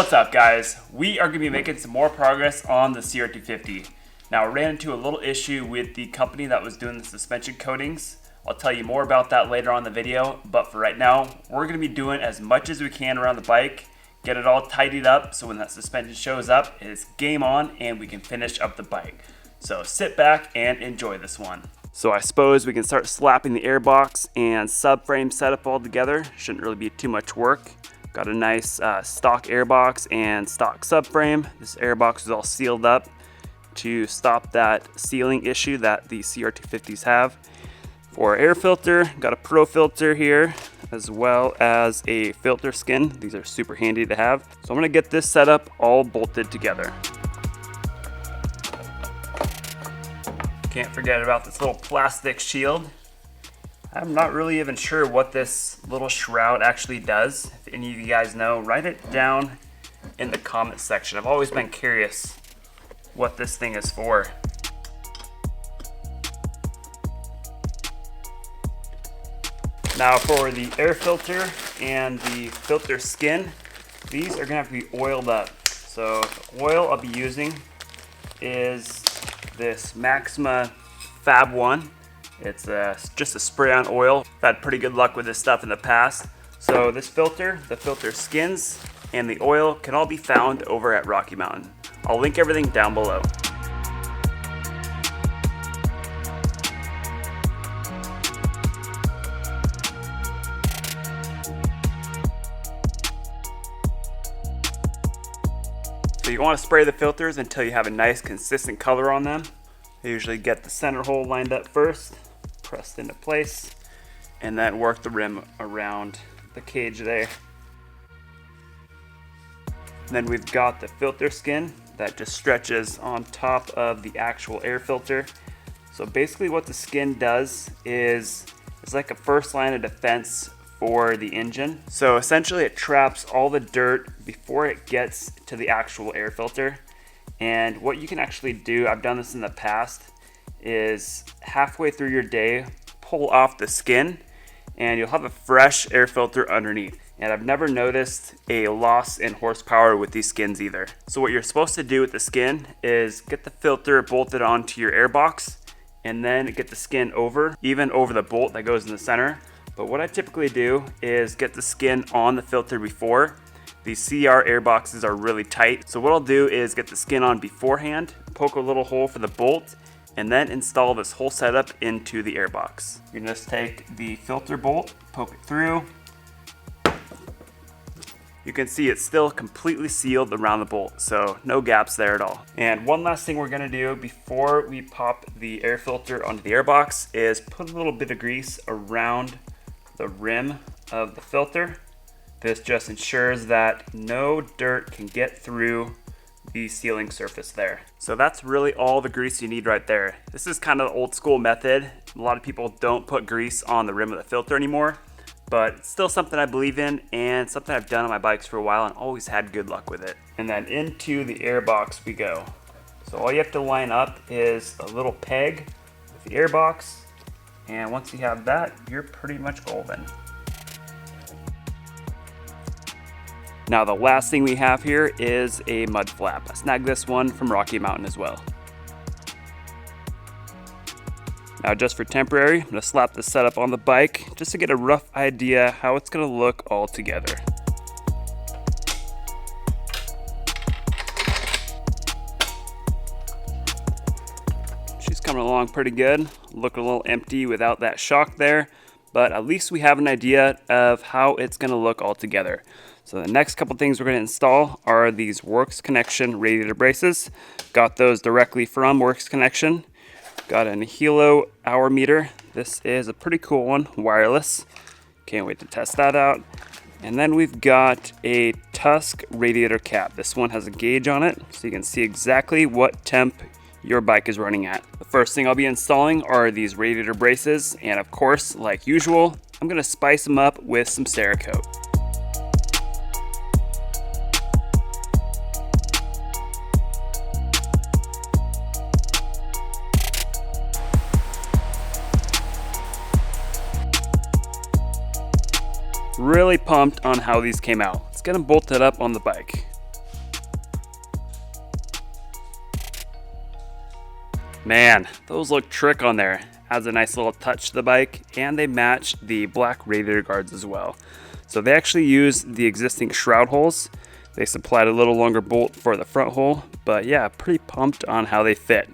What's up, guys? We are going to be making some more progress on the CR250. Now, I ran into a little issue with the company that was doing the suspension coatings. I'll tell you more about that later on in the video, but for right now, we're going to be doing as much as we can around the bike, get it all tidied up so when that suspension shows up, it's game on and we can finish up the bike. So sit back and enjoy this one. So I suppose we can start slapping the airbox and subframe setup all together. Shouldn't really be too much work. Got a nice stock airbox and stock subframe. This airbox is all sealed up to stop that sealing issue that the CR250s have. For air filter, got a Pro filter here, as well as a filter skin. These are super handy to have. So I'm gonna get this setup all bolted together. Can't forget about this little plastic shield. I'm not really even sure what this little shroud actually does. If any of you guys know, write it down in the comment section. I've always been curious what this thing is for. Now for the air filter and the filter skin, these are gonna have to be oiled up. So the oil I'll be using is this Maxima Fab 1. It's just a spray-on oil. I've had pretty good luck with this stuff in the past. So this filter, the filter skins, and the oil can all be found over at Rocky Mountain. I'll link everything down below. So you want to spray the filters until you have a nice consistent color on them. I usually get the center hole lined up first, pressed into place, and then work the rim around the cage there. And then we've got the filter skin that just stretches on top of the actual air filter. So basically what the skin does is it's like a first line of defense for the engine. So essentially it traps all the dirt before it gets to the actual air filter. And what you can actually do, I've done this in the past, is halfway through your day, pull off the skin and you'll have a fresh air filter underneath. And I've never noticed a loss in horsepower with these skins either. So what you're supposed to do with the skin is get the filter bolted onto your airbox and then get the skin even over the bolt that goes in the center. But what I typically do is get the skin on the filter before. These CR airboxes are really tight. So what I'll do is get the skin on beforehand, poke a little hole for the bolt, and then install this whole setup into the airbox. You can just take the filter bolt, poke it through. You can see it's still completely sealed around the bolt, so no gaps there at all. And one last thing we're gonna do before we pop the air filter onto the airbox is put a little bit of grease around the rim of the filter. This just ensures that no dirt can get through the sealing surface there. So that's really all the grease you need right there. This is kind of the old school method. A lot of people don't put grease on the rim of the filter anymore, but it's still something I believe in and something I've done on my bikes for a while and always had good luck with it. And then into the airbox we go. So all you have to line up is a little peg with the airbox, and once you have that, you're pretty much golden. Now the last thing we have here is a mud flap. I snagged this one from Rocky Mountain as well. Now just for temporary, I'm gonna slap this setup on the bike just to get a rough idea how it's gonna look all together. She's coming along pretty good. Looking a little empty without that shock there, but at least we have an idea of how it's gonna look all together. So the next couple things we're going to install are these Works Connection radiator braces. Got those directly from Works Connection. Got an Hilo hour meter. This is a pretty cool one, wireless. Can't wait to test that out. And then we've got a Tusk radiator cap. This one has a gauge on it, so you can see exactly what temp your bike is running at. The first thing I'll be installing are these radiator braces, and of course, like usual, I'm going to spice them up with some Cerakote. Really pumped on how these came out. Let's get them bolted up on the bike. Man, those look trick on there. Adds a nice little touch to the bike, and they match the black radiator guards as well. So they actually use the existing shroud holes. They supplied a little longer bolt for the front hole, but yeah, pretty pumped on how they fit.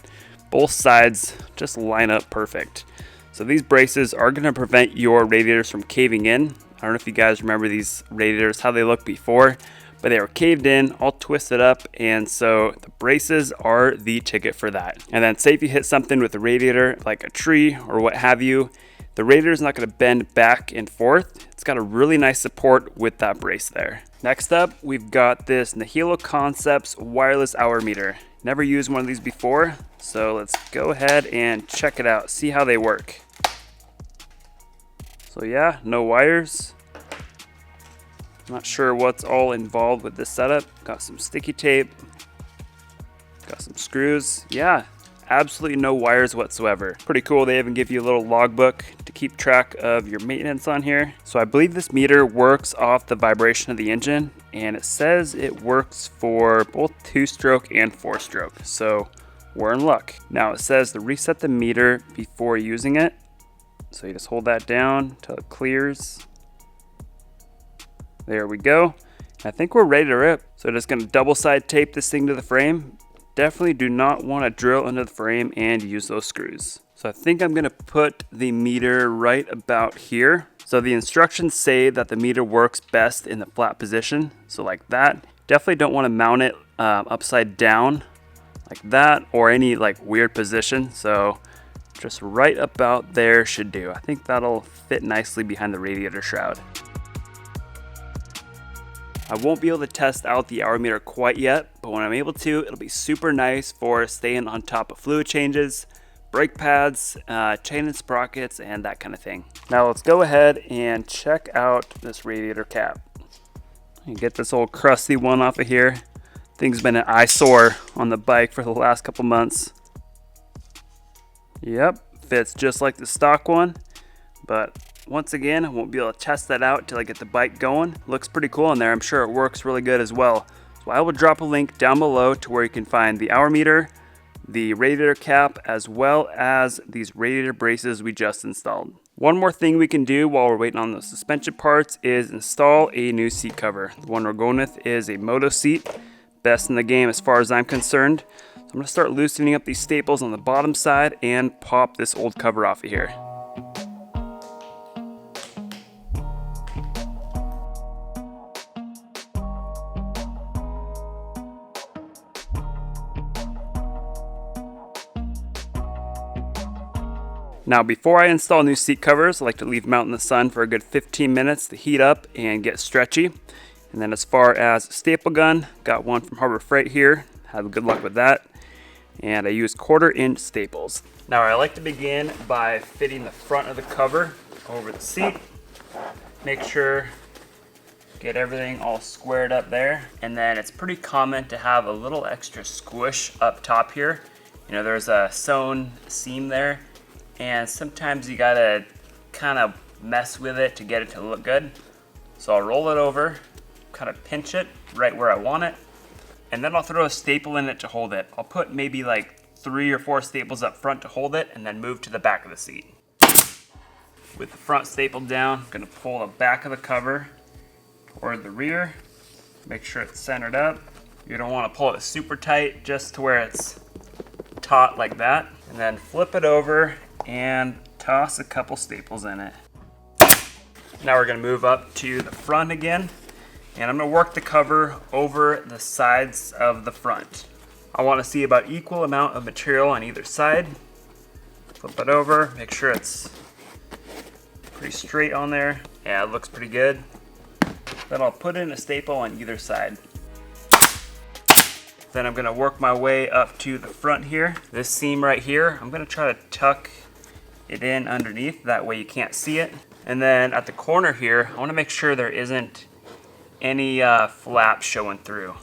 Both sides just line up perfect. So these braces are going to prevent your radiators from caving in. I don't know if you guys remember these radiators, how they looked before, but they were caved in, all twisted up, and so the braces are the ticket for that. And then say if you hit something with the radiator, like a tree or what have you, the radiator is not going to bend back and forth. It's got a really nice support with that brace there. Next up, we've got this Niemela Concepts wireless hour meter. Never used one of these before, so let's go ahead and check it out, see how they work. So yeah, no wires. Not sure what's all involved with this setup. Got some sticky tape, got some screws. Yeah, absolutely no wires whatsoever. Pretty cool. They even give you a little logbook to keep track of your maintenance on here. So I believe this meter works off the vibration of the engine, and it says it works for both 2-stroke and 4-stroke. So we're in luck. Now it says to reset the meter before using it. So you just hold that down until it clears. There we go. I think we're ready to rip. So just gonna double side tape this thing to the frame. Definitely do not want to drill into the frame and use those screws. So I think I'm gonna put the meter right about here. So the instructions say that the meter works best in the flat position. So like that. Definitely don't want to mount it upside down like that or any like weird position. So just right about there should do. I think that'll fit nicely behind the radiator shroud. I won't be able to test out the hour meter quite yet, but when I'm able to, it'll be super nice for staying on top of fluid changes, brake pads, chain and sprockets, and that kind of thing. Now let's go ahead and check out this radiator cap. You get this old crusty one off of here. Thing's been an eyesore on the bike for the last couple months. Yep, fits just like the stock one, but once again, I won't be able to test that out until I get the bike going. Looks pretty cool in there. I'm sure it works really good as well. So I will drop a link down below to where you can find the hour meter, the radiator cap, as well as these radiator braces we just installed. One more thing we can do while we're waiting on the suspension parts is install a new seat cover. The one we're going with is a Moto seat. Best in the game as far as I'm concerned. So I'm going to start loosening up these staples on the bottom side and pop this old cover off of here. Now before I install new seat covers, I like to leave them out in the sun for a good 15 minutes to heat up and get stretchy. And then as far as staple gun, got one from Harbor Freight here. Have good luck with that. And I use 1/4-inch staples. Now I like to begin by fitting the front of the cover over the seat. Make sure, get everything all squared up there. And then it's pretty common to have a little extra squish up top here. You know, there's a sewn seam there. And sometimes you gotta kind of mess with it to get it to look good. So I'll roll it over, kind of pinch it right where I want it, and then I'll throw a staple in it to hold it. I'll put maybe like 3 or 4 staples up front to hold it, and then move to the back of the seat. With the front stapled down, I'm gonna pull the back of the cover toward the rear, make sure it's centered up. You don't wanna pull it super tight, just to where it's taut like that. And then flip it over and toss a couple staples in it. Now we're gonna move up to the front again, and I'm gonna work the cover over the sides of the front. I wanna see about equal amount of material on either side. Flip it over, make sure it's pretty straight on there. Yeah, it looks pretty good. Then I'll put in a staple on either side. Then I'm gonna work my way up to the front here. This seam right here, I'm gonna try to tuck it in underneath, that way you can't see it. And then at the corner here, I wanna make sure there isn't any flap showing through.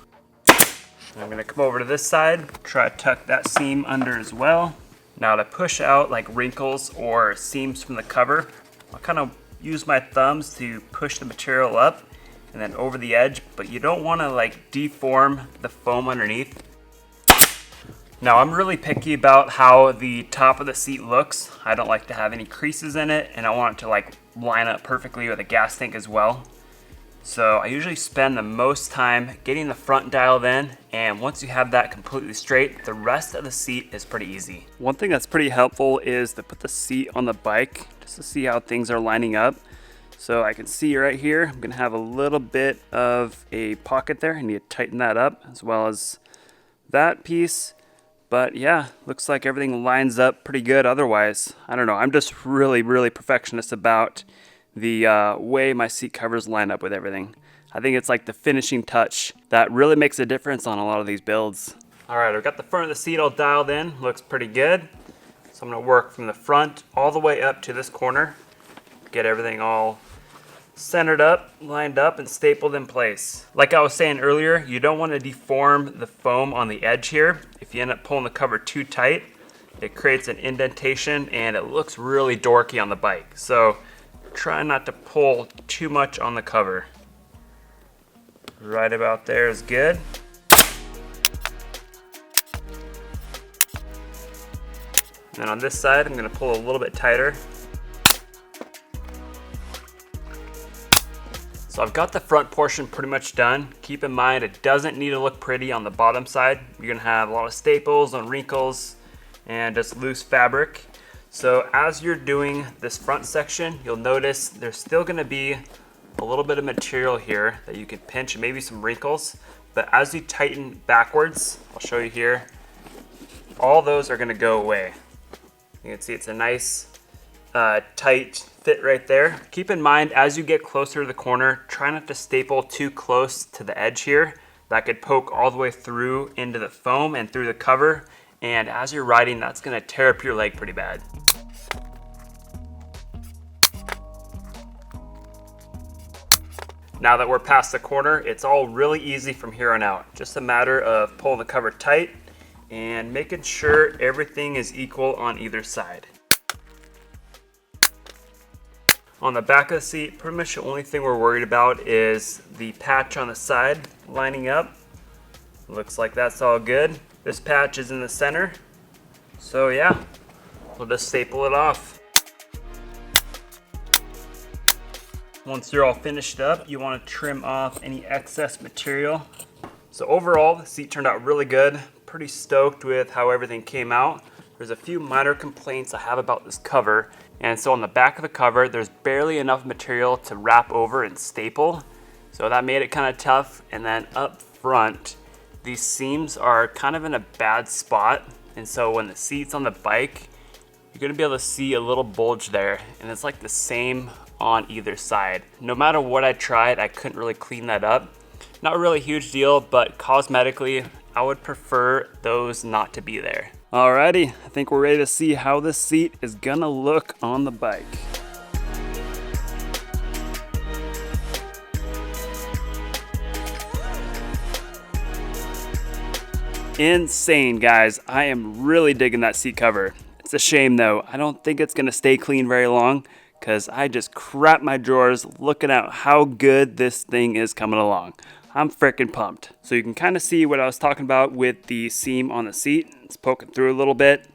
And I'm gonna come over to this side, try to tuck that seam under as well. Now to push out like wrinkles or seams from the cover, I'll kind of use my thumbs to push the material up and then over the edge, but you don't wanna like deform the foam underneath. Now I'm really picky about how the top of the seat looks. I don't like to have any creases in it, and I want it to like line up perfectly with a gas tank as well. So I usually spend the most time getting the front dialed in, and once you have that completely straight, the rest of the seat is pretty easy. One thing that's pretty helpful is to put the seat on the bike just to see how things are lining up. So I can see right here, I'm gonna have a little bit of a pocket there. I need to tighten that up as well as that piece. But yeah, looks like everything lines up pretty good otherwise. I don't know, I'm just really perfectionist about the way my seat covers line up with everything. I think it's like the finishing touch that really makes a difference on a lot of these builds. All right, I've got the front of the seat all dialed in, looks pretty good. So I'm gonna work from the front all the way up to this corner, get everything all centered up, lined up, and stapled in place. Like I was saying earlier, you don't want to deform the foam on the edge here. If you end up pulling the cover too tight, it creates an indentation and it looks really dorky on the bike. So try not to pull too much on the cover. Right about there is good. And then on this side, I'm going to pull a little bit tighter. So I've got the front portion pretty much done. Keep in mind, it doesn't need to look pretty on the bottom side. You're going to have a lot of staples and wrinkles and just loose fabric. So as you're doing this front section, you'll notice there's still gonna be a little bit of material here that you can pinch and maybe some wrinkles. But as you tighten backwards, I'll show you here, all those are gonna go away. You can see it's a nice tight fit right there. Keep in mind, as you get closer to the corner, try not to staple too close to the edge here. That could poke all the way through into the foam and through the cover. And as you're riding, that's gonna tear up your leg pretty bad. Now that we're past the corner, it's all really easy from here on out. Just a matter of pulling the cover tight and making sure everything is equal on either side. On the back of the seat, pretty much the only thing we're worried about is the patch on the side lining up. Looks like that's all good. This patch is in the center. So yeah, we'll just staple it off. Once you're all finished up, you want to trim off any excess material. So overall, the seat turned out really good. Pretty stoked with how everything came out. There's a few minor complaints I have about this cover. And so on the back of the cover, there's barely enough material to wrap over and staple. So that made it kind of tough. And then up front, these seams are kind of in a bad spot. And so when the seat's on the bike, you're gonna be able to see a little bulge there. And it's like the same on either side. No matter what I tried, I couldn't really clean that up. Not really a huge deal, but cosmetically, I would prefer those not to be there. Alrighty, I think we're ready to see how this seat is gonna look on the bike. Insane, guys. I am really digging that seat cover. It's a shame though, I don't think it's gonna stay clean very long, because I just crap my drawers looking at how good this thing is coming along. I'm freaking pumped. So you can kind of see what I was talking about with the seam on the seat. It's poking through a little bit.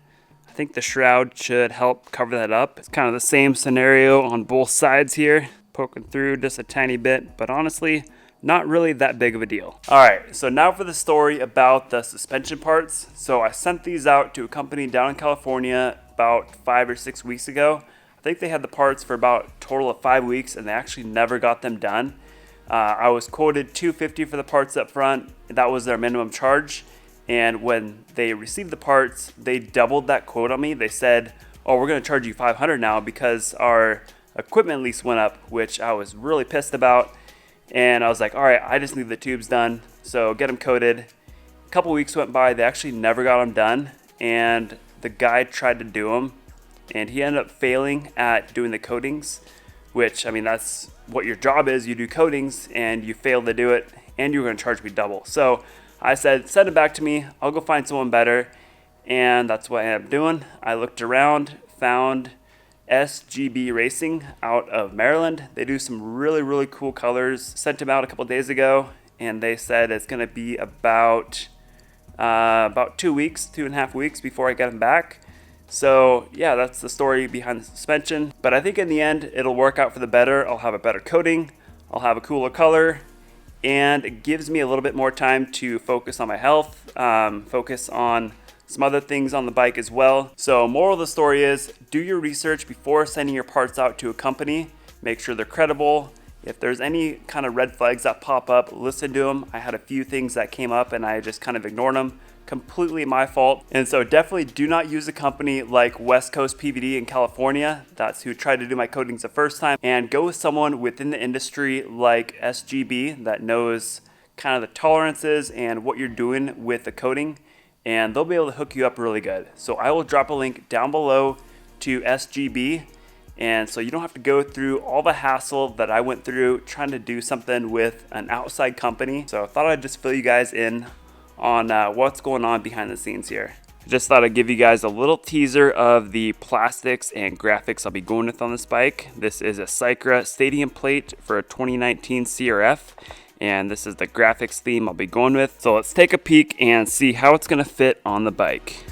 I think the shroud should help cover that up. It's kind of the same scenario on both sides here. Poking through just a tiny bit, but honestly, not really that big of a deal. All right, so now for the story about the suspension parts. So I sent these out to a company down in California about 5 or 6 weeks ago. I think they had the parts for about a total of 5 weeks and they actually never got them done. I was quoted $250 for the parts up front. That was their minimum charge. And when they received the parts, they doubled that quote on me. They said, oh, we're gonna charge you $500 now because our equipment lease went up, which I was really pissed about. And I was like, all right, I just need the tubes done. So get them coated. A couple weeks went by, they actually never got them done. And the guy tried to do them and he ended up failing at doing the coatings, which, I mean, that's what your job is. You do coatings and you fail to do it and you're gonna charge me double. So I said, send it back to me. I'll go find someone better. And that's what I ended up doing. I looked around, found SGB Racing out of Maryland. They do some really cool colors. Sent them out a couple days ago and they said it's gonna be about about 2.5 weeks before I get them back. So yeah, that's the story behind the suspension. But I think in the end, it'll work out for the better. I'll have a better coating, I'll have a cooler color, and it gives me a little bit more time to focus on my health, focus on some other things on the bike as well. So moral of the story is, do your research before sending your parts out to a company. Make sure they're credible. If there's any kind of red flags that pop up, listen to them. I had a few things that came up and I just kind of ignored them. Completely my fault. And so definitely do not use a company like West Coast PVD in California. That's who tried to do my coatings the first time. And go with someone within the industry like SGB that knows kind of the tolerances and what you're doing with the coating. And they'll be able to hook you up really good. So I will drop a link down below to SGB. And so you don't have to go through all the hassle that I went through trying to do something with an outside company. So I thought I'd just fill you guys in on what's going on behind the scenes here. I just thought I'd give you guys a little teaser of the plastics and graphics I'll be going with on this bike. This is a Cycra Stadium plate for a 2019 CRF, and this is the graphics theme I'll be going with. So let's take a peek and see how it's gonna fit on the bike.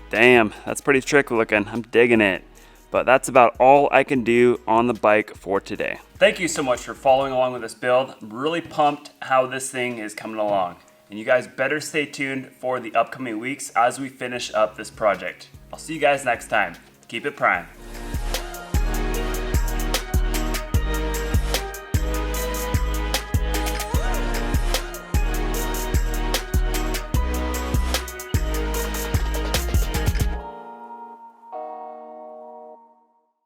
Damn, that's pretty trick looking. I'm digging it. But that's about all I can do on the bike for today. Thank you so much for following along with this build. I'm really pumped how this thing is coming along. And you guys better stay tuned for the upcoming weeks as we finish up this project. I'll see you guys next time. Keep it prime.